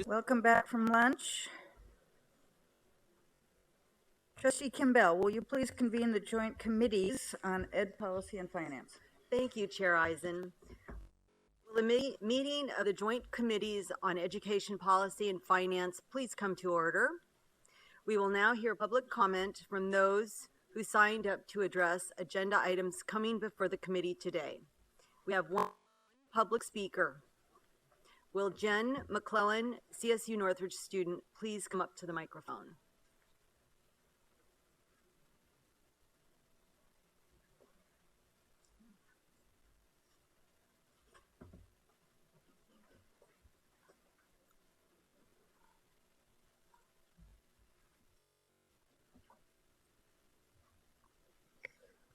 Welcome back from lunch. Trustee Kimball, will you please convene the joint committees on Ed Policy and Finance? Thank you, Chair Eisen. Will the meeting of the Joint Committees on Education Policy and Finance please come to order? We will now hear public comment from those who signed up to address agenda items coming before the committee today. We have one public speaker. Will Jen McClellan, CSU Northridge student, please come up to the microphone?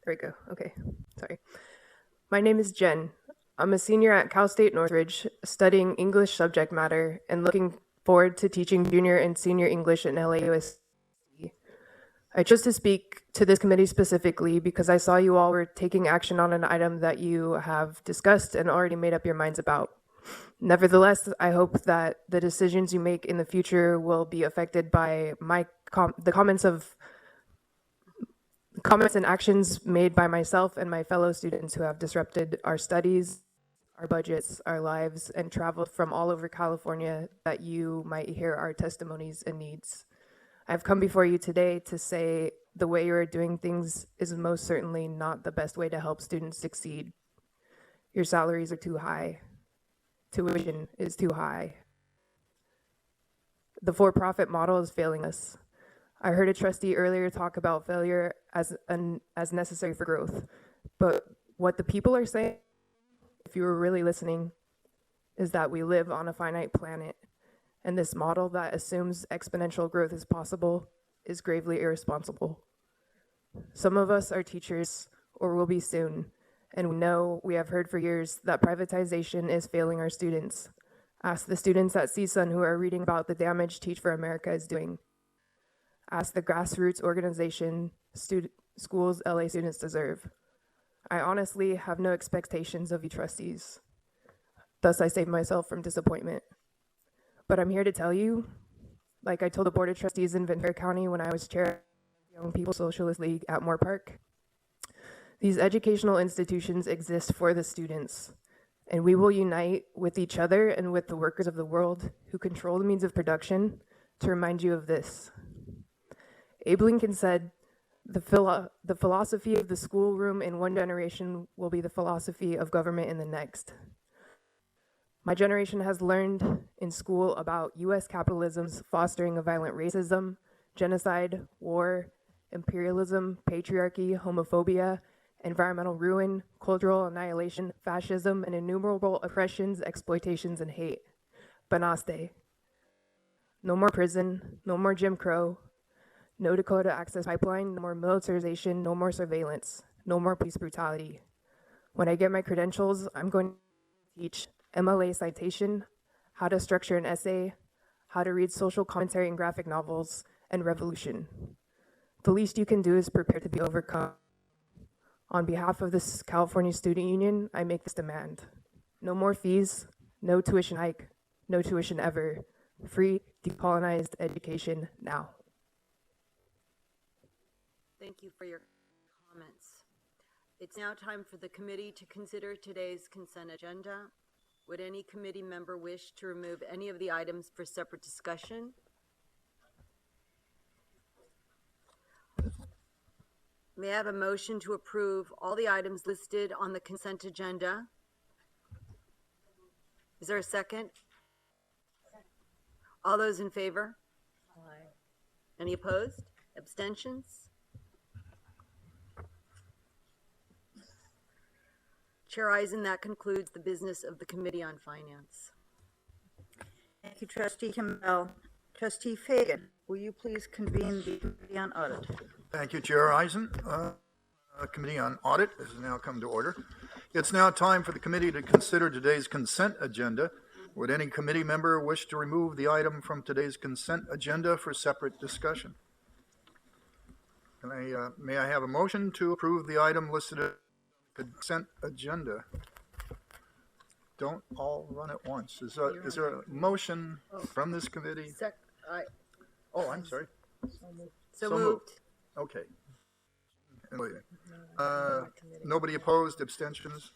There we go. Okay, sorry. My name is Jen. I'm a senior at Cal State Northridge, studying English subject matter and looking forward to teaching junior and senior English at LAUSD. I chose to speak to this committee specifically because I saw you all were taking action on an item that you have discussed and already made up your minds about. Nevertheless, I hope that the decisions you make in the future will be affected by the comments and actions made by myself and my fellow students who have disrupted our studies, our budgets, our lives, and traveled from all over California that you might hear our testimonies and needs. I've come before you today to say the way you are doing things is most certainly not the best way to help students succeed. Your salaries are too high. Tuition is too high. The for-profit model is failing us. I heard a trustee earlier talk about failure as necessary for growth. But what the people are saying, if you were really listening, is that we live on a finite planet, and this model that assumes exponential growth is possible is gravely irresponsible. Some of us are teachers, or will be soon, and we have heard for years that privatization is failing our students. Ask the students at CSUN who are reading about the damage Teach for America is doing. Ask the grassroots organization schools LA students deserve. I honestly have no expectations of you trustees. Thus, I save myself from disappointment. But I'm here to tell you, like I told the Board of Trustees in Ventura County when I was chair of the Young People's Socialist League at Moore Park, these educational institutions exist for the students, and we will unite with each other and with the workers of the world who control the means of production to remind you of this. Abe Lincoln said, the philosophy of the schoolroom in one generation will be the philosophy of government in the next. My generation has learned in school about US capitalism's fostering of violent racism, genocide, war, imperialism, patriarchy, homophobia, environmental ruin, cultural annihilation, fascism, and innumerable oppressions, exploitations, and hate. Banaste. No more prison, no more Jim Crow, no Dakota Access Pipeline, no more militarization, no more surveillance, no more police brutality. When I get my credentials, I'm going to teach MLA citation, how to structure an essay, how to read social commentary and graphic novels, and revolution. The least you can do is prepare to be overcome. On behalf of this California Student Union, I make this demand. No more fees, no tuition hike, no tuition ever. Free, decolonized education now. Thank you for your comments. It's now time for the committee to consider today's consent agenda. Would any committee member wish to remove any of the items for separate discussion? May I have a motion to approve all the items listed on the consent agenda? Is there a second? All those in favor? Aye. Any opposed? Abstentions? Chair Eisen, that concludes the business of the Committee on Finance. Thank you, Trustee Kimball. Trustee Fagan, will you please convene the Committee on Audit? Thank you, Chair Eisen. Committee on Audit has now come to order. It's now time for the committee to consider today's consent agenda. Would any committee member wish to remove the item from today's consent agenda for separate discussion? May I have a motion to approve the item listed in the consent agenda? don't all run at once. Is there a motion from this committee? Oh, I'm sorry. So So moved. Okay. Nobody opposed, abstentions?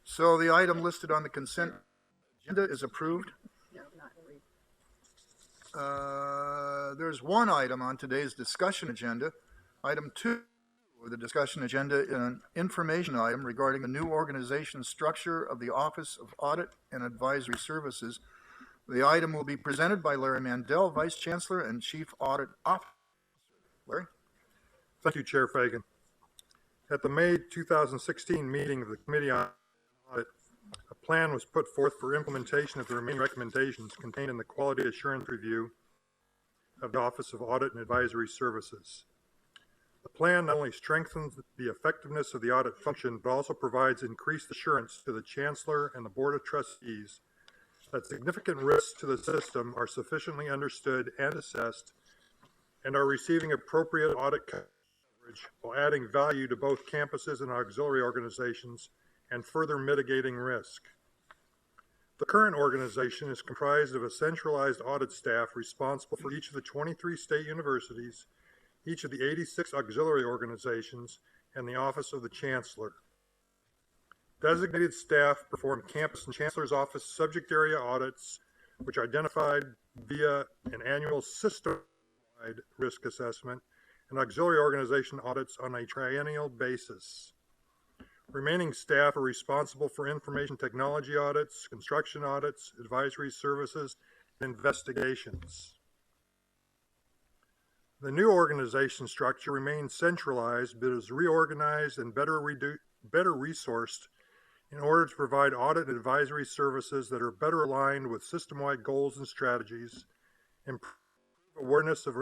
So the item listed on the consent agenda is approved. There's one item on today's discussion agenda. Item 2 of the discussion agenda is an information item regarding the new organization structure of the Office of Audit and Advisory Services. The item will be presented by Larry Mandel, Vice Chancellor and Chief Audit Officer. Larry? Thank you, Chair Fagan. At the May 2016 meeting of the Committee on Audit, a plan was put forth for implementation of the remaining recommendations contained in the Quality Assurance Review of the Office of Audit and Advisory Services. The plan not only strengthens the effectiveness of the audit function, but also provides increased assurance to the Chancellor and the Board of Trustees that significant risks to the system are sufficiently understood and assessed and are receiving appropriate audit coverage while adding value to both campuses and auxiliary organizations and further mitigating risk. The current organization is comprised of a centralized audit staff responsible for each of the 23 state universities, each of the 86 auxiliary organizations, and the Office of the Chancellor. Designated staff perform campus and Chancellor's Office subject area audits, which are identified via an annual system-wide risk assessment, and auxiliary organization audits on a triennial basis. Remaining staff are responsible for information technology audits, construction audits, advisory services, and investigations. The new organization structure remains centralized, but is reorganized and better resourced in order to provide audit and advisory services that are better aligned with system-wide goals and strategies, improve awareness of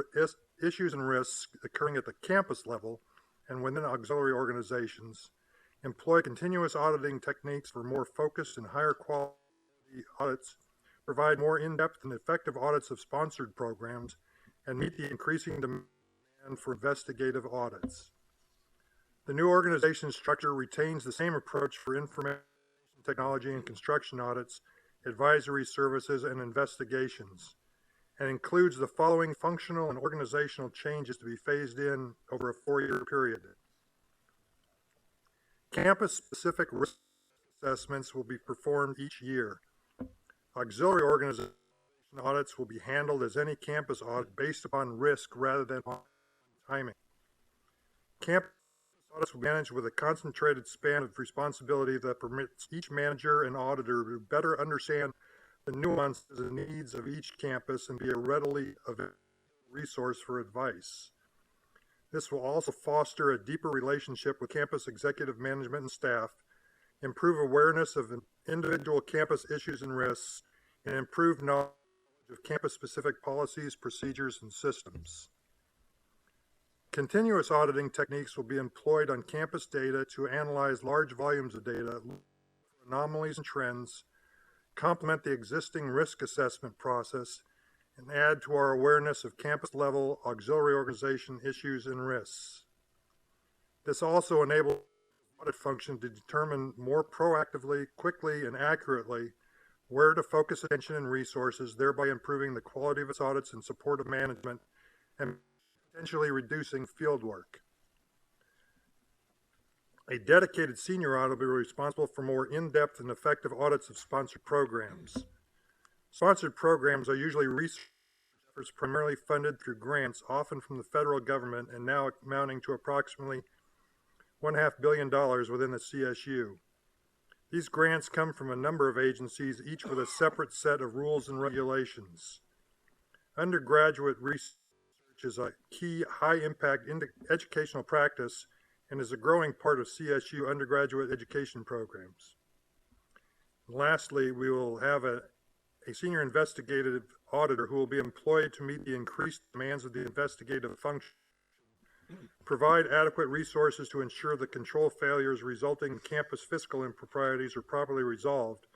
issues and risks occurring at the campus level and within auxiliary organizations, employ continuous auditing techniques for more focused and higher quality audits, provide more in-depth and effective audits of sponsored programs, and meet the increasing demand for investigative audits. The new organization structure retains the same approach for information technology and construction audits, advisory services, and investigations, and includes the following functional and organizational changes to be phased in over a 4-year period. Campus-specific risk assessments will be performed each year. Auxiliary organization audits will be handled as any campus audit based upon risk rather than on timing. Campus audits will be managed with a concentrated span of responsibility that permits each manager and auditor to better understand the nuances and needs of each campus and be a readily available resource for advice. This will also foster a deeper relationship with campus executive management and staff, improve awareness of individual campus issues and risks, and improve knowledge of campus-specific policies, procedures, and systems. Continuous auditing techniques will be employed on campus data to analyze large volumes of data, look for anomalies and trends, complement the existing risk assessment process, and add to our awareness of campus-level auxiliary organization issues and risks. This also enables the audit function to determine more proactively, quickly, and accurately where to focus attention and resources, thereby improving the quality of its audits and support of management and potentially reducing field work. A dedicated senior audit will be responsible for more in-depth and effective audits of sponsored programs. Sponsored programs are usually research efforts primarily funded through grants, often from the federal government, and now amounting to approximately $1.5 billion within the CSU. These grants come from a number of agencies, each with a separate set of rules and regulations. Undergraduate research is a key high-impact educational practice and is a growing part of CSU undergraduate education programs. And lastly, we will have a senior investigative auditor who will be employed to meet the increased demands of the investigative function, provide adequate resources to ensure the control failures resulting in campus fiscal improprieties are properly resolved,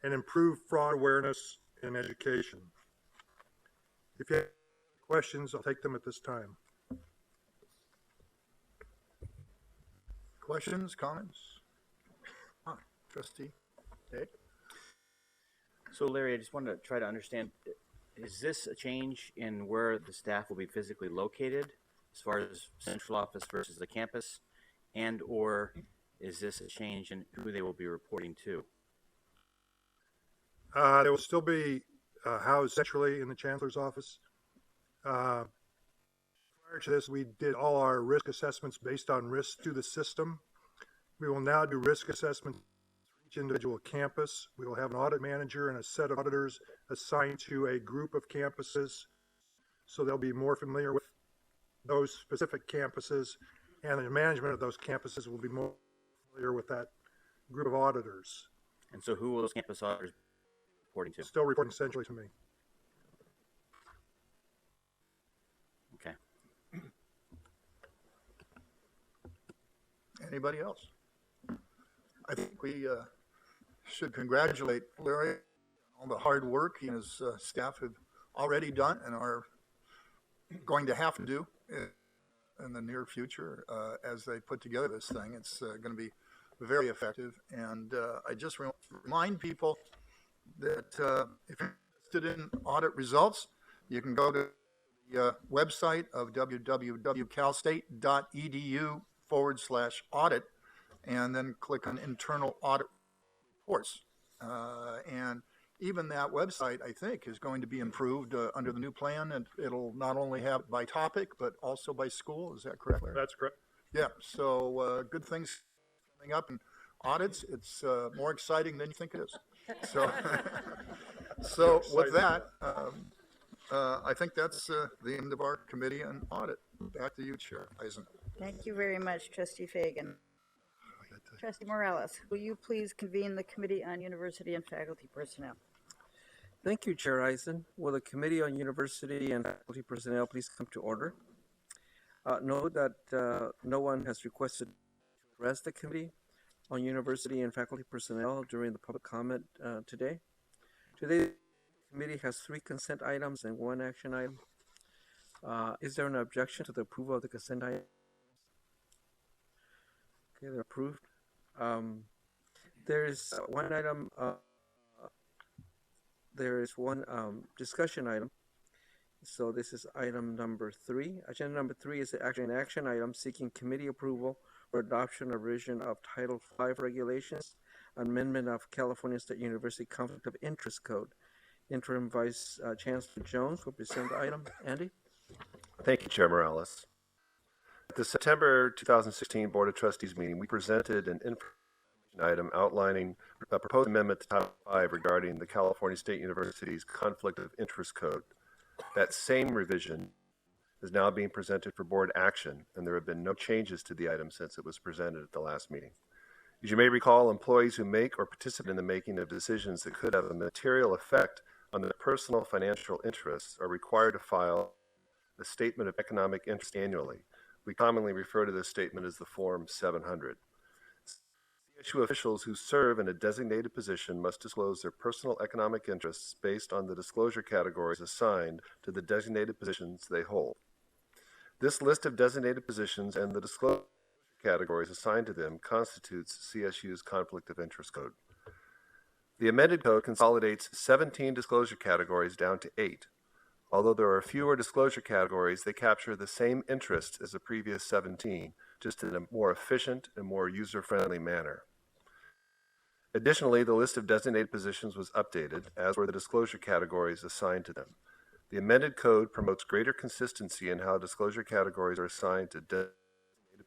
and improve fraud awareness in education. If you have questions, I'll take them at this time. Questions, comments? Trustee Day? So Larry, I just wanted to try to understand, is this a change in where the staff will be physically located as far as central office versus the campus? And or is this a change in who they will be reporting to? They will still be housed centrally in the chancellor's office. Prior to this, we did all our risk assessments based on risks through the system. We will now do risk assessments for each individual campus. We will have an audit manager and a set of auditors assigned to a group of campuses, so they'll be more familiar with those specific campuses, and the management of those campuses will be more familiar with that group of auditors. And so who will those campus auditors be reporting to? Still reporting centrally to me. Okay. Anybody else? I think we should congratulate Larry on all the hard work he and his staff have already done and are going to have to do in the near future as they put together this thing. It's going to be very effective. And I just remind people that if you're interested in audit results, you can go to the website of www.calstate.edu/audit and then click on internal audit reports. And even that website, I think, is going to be improved under the new plan, and it'll not only have by topic, but also by school. Is that correct, Larry? That's correct. Yeah, so good things coming up in audits. It's more exciting than you think it is. So, so with that, I think that's the end of our committee on audit. Back to you, Chair Eisen. Thank you very much, Trustee Fagan. Trustee Morales, will you please convene the Committee on University and Faculty Personnel? Thank you, Chair Eisen. Will the Committee on University and Faculty Personnel please come to order? Note that no one has requested to address the Committee on University and Faculty Personnel during the public comment today. Today, the committee has 3 consent items and 1 action item. Is there an objection to the approval of the consent items? Okay, they're approved. There is one item, there is one discussion item. So this is item number 3. Agenda number 3 is an action item seeking committee approval for adoption of revision of Title V regulations, amendment of California State University Conflict of Interest Code. Interim Vice Chancellor Jones will present the item. Andy? Thank you, Chair Morales. At the September 2016 Board of Trustees meeting, we presented an information item outlining a proposed amendment to Title V regarding the California State University's Conflict of Interest Code. That same revision is now being presented for board action, and there have been no changes to the item since it was presented at the last meeting. As you may recall, employees who make or participate in the making of decisions that could have a material effect on their personal financial interests are required to file a statement of economic interest annually. We commonly refer to this statement as the Form 700. CSU officials who serve in a designated position must disclose their personal economic interests based on the disclosure categories assigned to the designated positions they hold. This list of designated positions and the disclosure categories assigned to them constitutes CSU's Conflict of Interest Code. The amended code consolidates 17 disclosure categories down to 8. Although there are fewer disclosure categories, they capture the same interests as the previous 17, just in a more efficient and more user-friendly manner. Additionally, the list of designated positions was updated, as were the disclosure categories assigned to them. The amended code promotes greater consistency in how disclosure categories are assigned to designated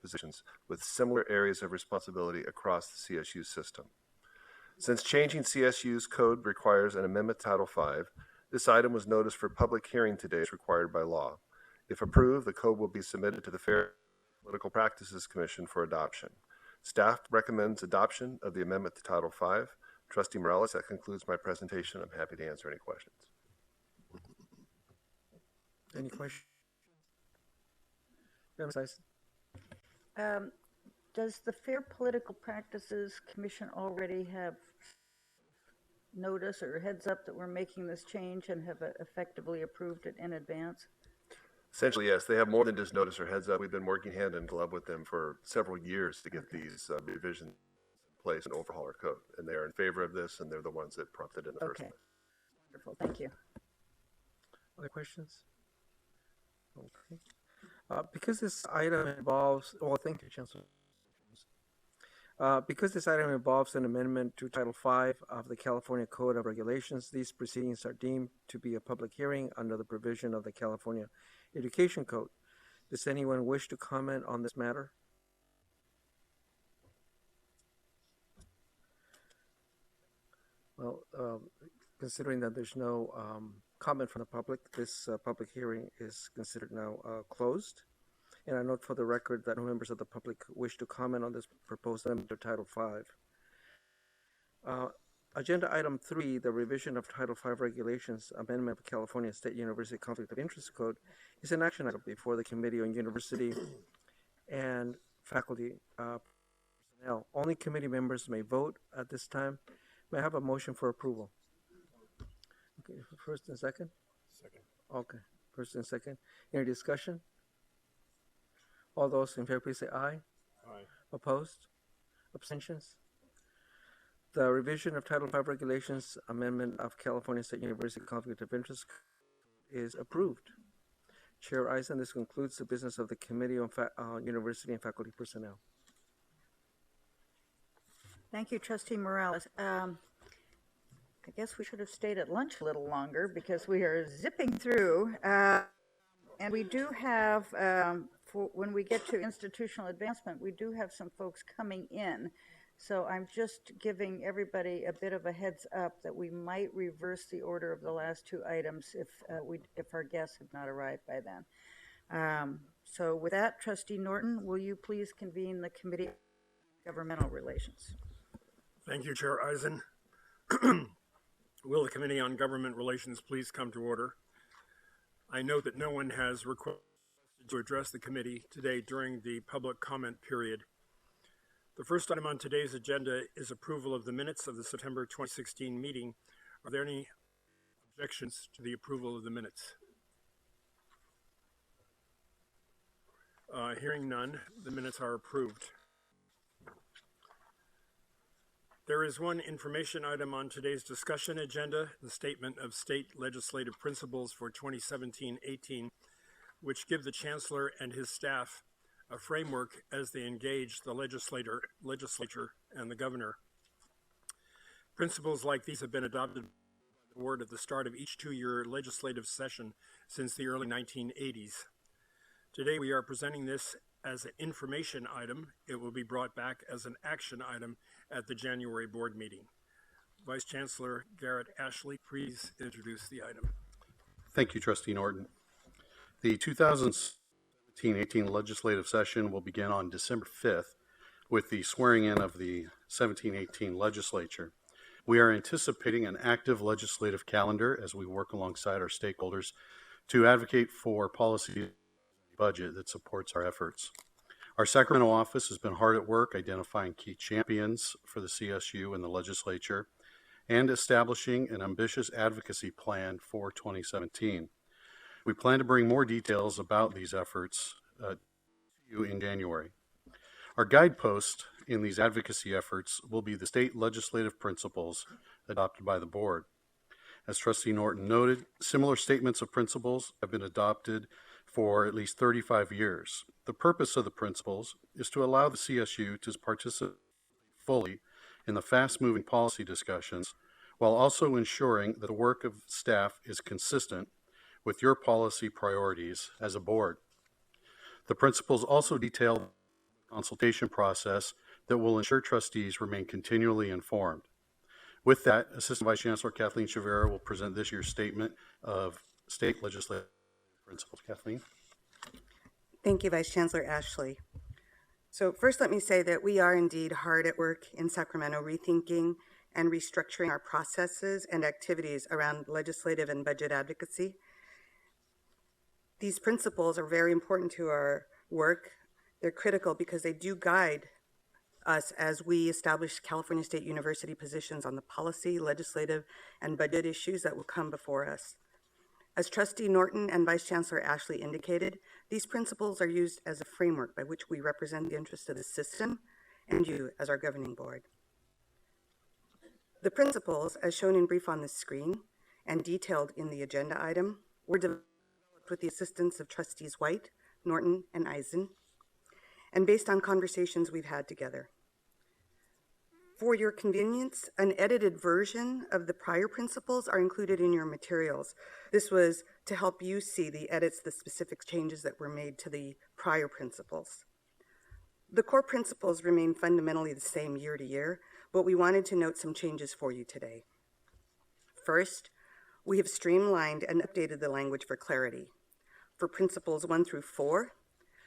positions with similar areas of responsibility across the CSU system. Since changing CSU's code requires an amendment to Title V, this item was noticed for public hearing today as required by law. If approved, the code will be submitted to the Fair Political Practices Commission for adoption. Staff recommends adoption of the amendment to Title V. Trustee Morales, that concludes my presentation. I'm happy to answer any questions. Any questions? Ms. Eisen? Does the Fair Political Practices Commission already have notice or heads up that we're making this change and have effectively approved it in advance? Essentially, yes. They have more than just notice or heads up. We've been working hand in glove with them for several years to get these revisions in place and overhaul our code. And they are in favor of this, and they're the ones that prompted it in the first place. Wonderful, thank you. Other questions? Okay. Because this item involves, well, thank you, Chancellor. Because this item involves an amendment to Title V of the California Code of Regulations, these proceedings are deemed to be a public hearing under the provision of the California Education Code. Does anyone wish to comment on this matter? Well, considering that there's no comment from the public, this public hearing is considered now closed. And I note for the record that no members of the public wish to comment on this proposed amendment to Title V. Agenda item 3, the revision of Title V regulations, amendment of California State University Conflict of Interest Code, is an action item before the Committee on University and Faculty Personnel. Only committee members may vote at this time. May I have a motion for approval? Okay, first and second? Second. Okay, first and second. Any discussion? All those in favor, please say aye. Aye. Opposed? Abstentions? The revision of Title V regulations, amendment of California State University Conflict of Interest is approved. Chair Eisen, this concludes the business of the Committee on University and Faculty Personnel. Thank you, Trustee Morales. I guess we should have stayed at lunch a little longer because we are zipping through. And we do have, when we get to institutional advancement, we do have some folks coming in. So I'm just giving everybody a bit of a heads up that we might reverse the order of the last two items if our guests have not arrived by then. So with that, Trustee Norton, will you please convene the Committee on Governmental Relations? Thank you, Chair Eisen. Will the Committee on Government Relations please come to order? I note that no one has requested to address the committee today during the public comment period. The first item on today's agenda is approval of the minutes of the September 2016 meeting. Are there any objections to the approval of the minutes? Hearing none, the minutes are approved. There is one information item on today's discussion agenda, the Statement of State Legislative Principles for 2017-18, which give the Chancellor and his staff a framework as they engage the legislature and the Governor. Principles like these have been adopted by the Board at the start of each two-year legislative session since the early 1980s. Today we are presenting this as an information item. It will be brought back as an action item at the January board meeting. Vice Chancellor Garrett Ashley, please introduce the item. Thank you, Trustee Norton. The 2017-18 legislative session will begin on December 5th with the swearing in of the 17-18 legislature. We are anticipating an active legislative calendar as we work alongside our stakeholders to advocate for policy budget that supports our efforts. Our Sacramento office has been hard at work identifying key champions for the CSU and the legislature and establishing an ambitious advocacy plan for 2017. We plan to bring more details about these efforts to you in January. Our guidepost in these advocacy efforts will be the state legislative principles adopted by the board. As Trustee Norton noted, similar statements of principles have been adopted for at least 35 years. The purpose of the principles is to allow the CSU to participate fully in the fast-moving policy discussions while also ensuring that the work of staff is consistent with your policy priorities as a board. The principles also detail the consultation process that will ensure trustees remain continually informed. With that, Assistant Vice Chancellor Kathleen Chavera will present this year's statement of state legislative principles. Kathleen. Thank you, Vice Chancellor Ashley. So first, let me say that we are indeed hard at work in Sacramento rethinking and restructuring our processes and activities around legislative and budget advocacy. These principles are very important to our work. They're critical because they do guide us as we establish California State University positions on the policy, legislative, and budget issues that will come before us. As Trustee Norton and Vice Chancellor Ashley indicated, these principles are used as a framework by which we represent the interests of the system and you as our governing board. The principles, as shown in brief on the screen, and detailed in the agenda item were developed with the assistance of Trustees White, Norton, and Eisen, and based on conversations we've had together. For your convenience, an edited version of the prior principles are included in your materials. This was to help you see the edits, the specific changes that were made to the prior principles. The core principles remain fundamentally the same year to year, but we wanted to note some changes for you today. First, we have streamlined and updated the language for clarity. For principles 1 through 4,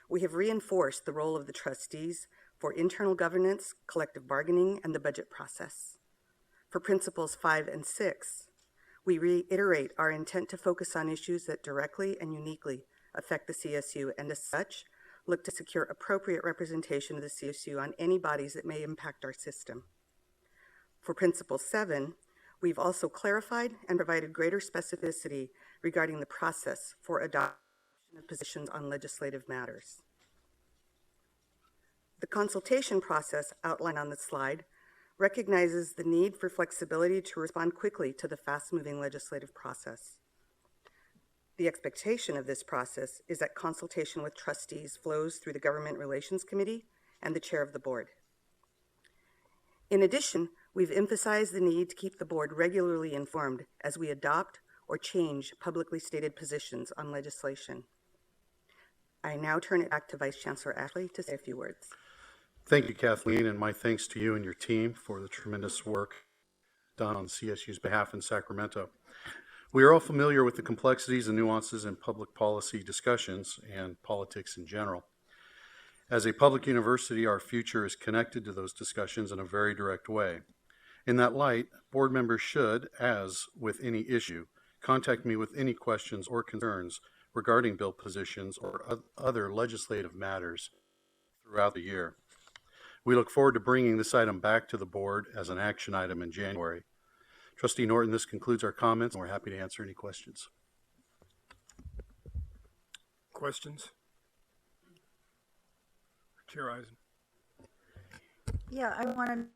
we have reinforced the role of the trustees for internal governance, collective bargaining, and the budget process. For principles 5 and 6, we reiterate our intent to focus on issues that directly and uniquely affect the CSU, and as such, look to secure appropriate representation of the CSU on any bodies that may impact our system. For principle 7, we've also clarified and provided greater specificity regarding the process for adoption of positions on legislative matters. The consultation process outlined on the slide recognizes the need for flexibility to respond quickly to the fast-moving legislative process. The expectation of this process is that consultation with trustees flows through the Government Relations Committee and the chair of the board. In addition, we've emphasized the need to keep the board regularly informed as we adopt or change publicly stated positions on legislation. I now turn it back to Vice Chancellor Ashley to say a few words. Thank you, Kathleen, and my thanks to you and your team for the tremendous work done on CSU's behalf in Sacramento. We are all familiar with the complexities and nuances in public policy discussions and politics in general. As a public university, our future is connected to those discussions in a very direct way. In that light, board members should, as with any issue, contact me with any questions or concerns regarding bill positions or other legislative matters throughout the year. We look forward to bringing this item back to the board as an action item in January. Trustee Norton, this concludes our comments, and we're happy to answer any questions. Questions? Chair Eisen. Yeah, I want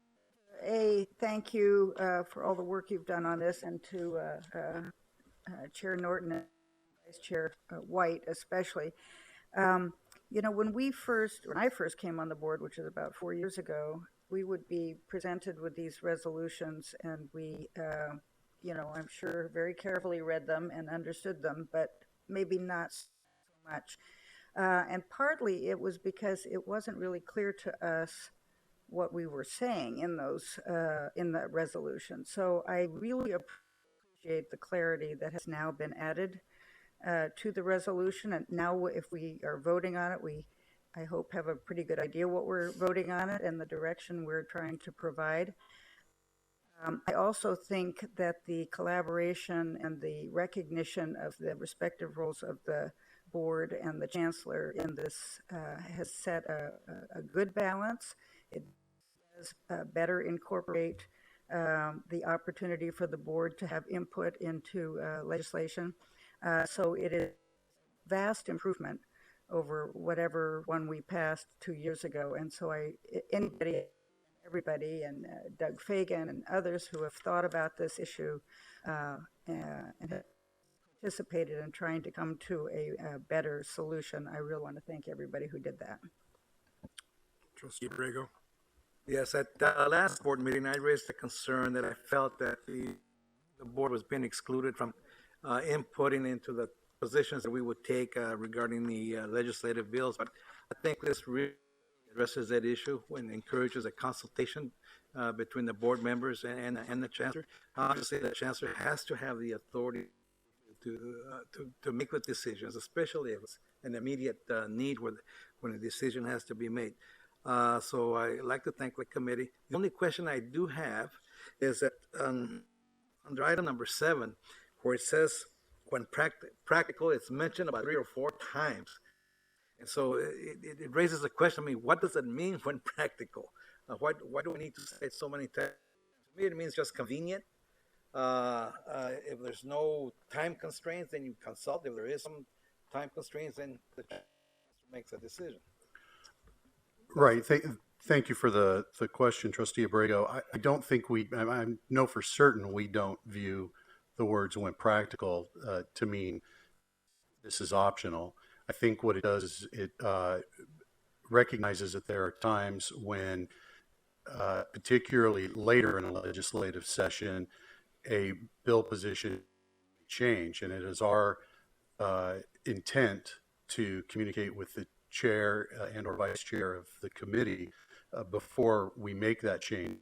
to thank you for all the work you've done on this, and to Chair Norton and Vice Chair White especially. You know, when I first came on the board, which is about 4 years ago, we would be presented with these resolutions, and we, you know, I'm sure very carefully read them and understood them, but maybe not so much. And partly it was because it wasn't really clear to us what we were saying in those, in that resolution. So I really appreciate the clarity that has now been added to the resolution, and now if we are voting on it, I hope have a pretty good idea what we're voting on it and the direction we're trying to provide. I also think that the collaboration and the recognition of the respective roles of the board and the chancellor in this has set a good balance. It does better incorporate the opportunity for the board to have input into legislation. So it is vast improvement over whatever one we passed 2 years ago. And so everybody, and Doug Fagan and others who have thought about this issue and have participated in trying to come to a better solution, I really want to thank everybody who did that. Trustee Abrego. Yes, at the last board meeting, I raised a concern that I felt that the board was being excluded from inputting into the positions that we would take regarding the legislative bills. But I think this really addresses that issue and encourages a consultation between the board members and the chancellor. Obviously, the chancellor has to have the authority to make the decisions, especially if it's an immediate need when a decision has to be made. So I'd like to thank the committee. The only question I do have is that under item number 7, where it says when practical, it's mentioned about 3 or 4 times. And so it raises a question. I mean, what does it mean when practical? Why do we need to say it so many times? To me, it means just convenient. If there's no time constraints, then you consult. If there is some time constraints, then the chancellor makes a decision. Right. Thank you for the question, Trustee Abrego. I don't think I know for certain we don't view the words "when practical" to mean this is optional. I think what it does is it recognizes that there are times when, particularly later in a legislative session, a bill position change, and it is our intent to communicate with the chair and or vice chair of the committee before we make that change.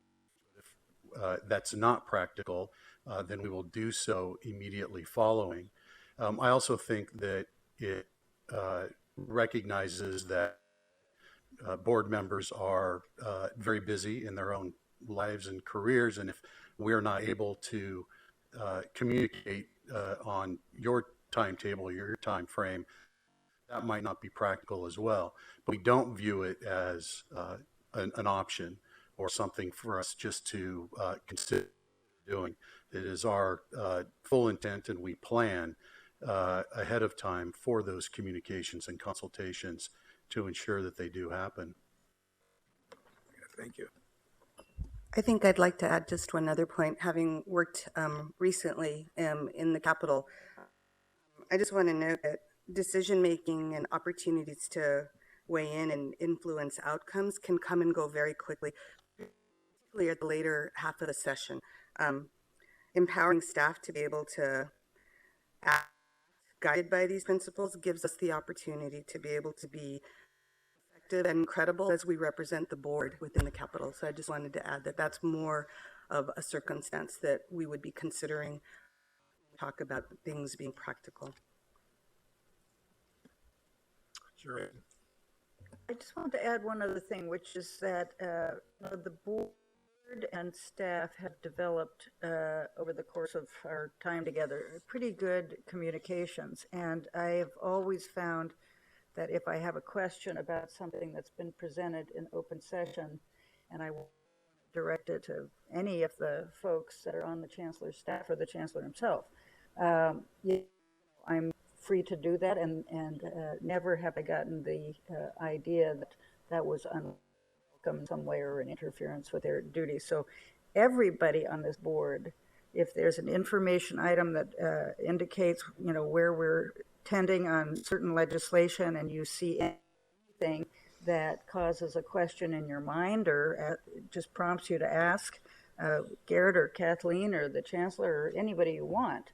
If that's not practical, then we will do so immediately following. I also think that it recognizes that board members are very busy in their own lives and careers, and if we're not able to communicate on your timetable, your time frame, that might not be practical as well. But we don't view it as an option or something for us just to consider doing. It is our full intent, and we plan ahead of time for those communications and consultations to ensure that they do happen. Thank you. I think I'd like to add just one other point. Having worked recently in the Capitol, I just want to note that decision-making and opportunities to weigh in and influence outcomes can come and go very quickly, particularly at the later half of the session. Empowering staff to be able to act guided by these principles gives us the opportunity to be able to be effective and credible as we represent the board within the Capitol. So I just wanted to add that that's more of a circumstance that we would be considering when we talk about things being practical. Sure. I just wanted to add one other thing, which is that the board and staff have developed over the course of our time together pretty good communications, and I have always found that if I have a question about something that's been presented in open session and I want to direct it to any of the folks that are on the Chancellor's staff or the Chancellor himself, I'm free to do that, and never have I gotten the idea that that was unwelcome in some way or an interference with their duties. So everybody on this board, if there's an information item that indicates, where we're tending on certain legislation, and you see anything that causes a question in your mind or just prompts you to ask Garrett or Kathleen or the Chancellor or anybody you want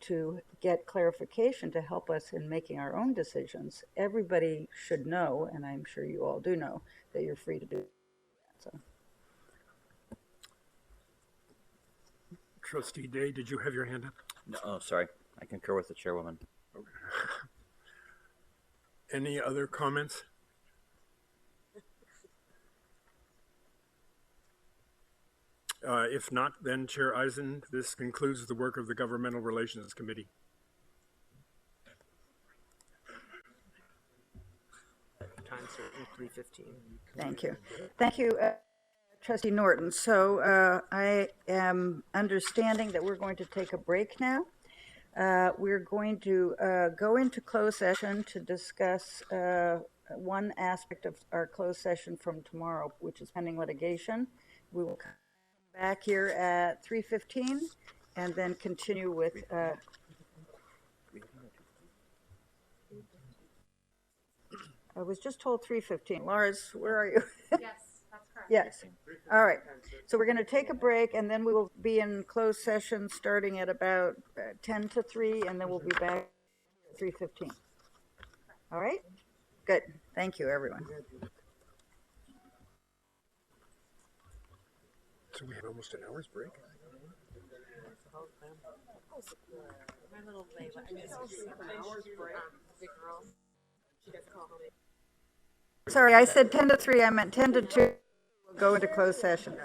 to get clarification to help us in making our own decisions, everybody should know, and I'm sure you all do know, that you're free to do that. So. Trustee Day, did you have your hand up? No, oh, sorry. I concur with the chairwoman. Okay. Any other comments? If not, then Chair Eisen, this concludes the work of the Governmental Relations Committee. Time certain, 3:15. Thank you. Thank you, Trustee Norton. So I am understanding that we're going to take a break now. We're going to go into closed session to discuss one aspect of our closed session from tomorrow, which is pending litigation. We will come back here at 3:15 and then continue with I was just told 3:15. Lars, where are you? Yes, that's correct. Yes. All right. So we're going to take a break, and then we will be in closed session starting at about 10 to 3, and then we'll be back at 3:15. All right? Good. Thank you, everyone. So we have almost an hour's break? My little baby. Sorry, I said 10 to 3. I meant 10 to 2. We'll go into closed session.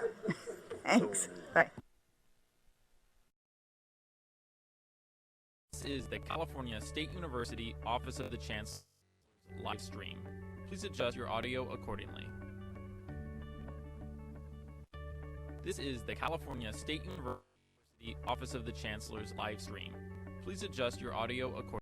Thanks. Bye. This is the California State University Office of the Chancellor's live stream. Please adjust your audio accordingly. This is the California State University Office of the Chancellor's live stream. Please adjust your audio accordingly.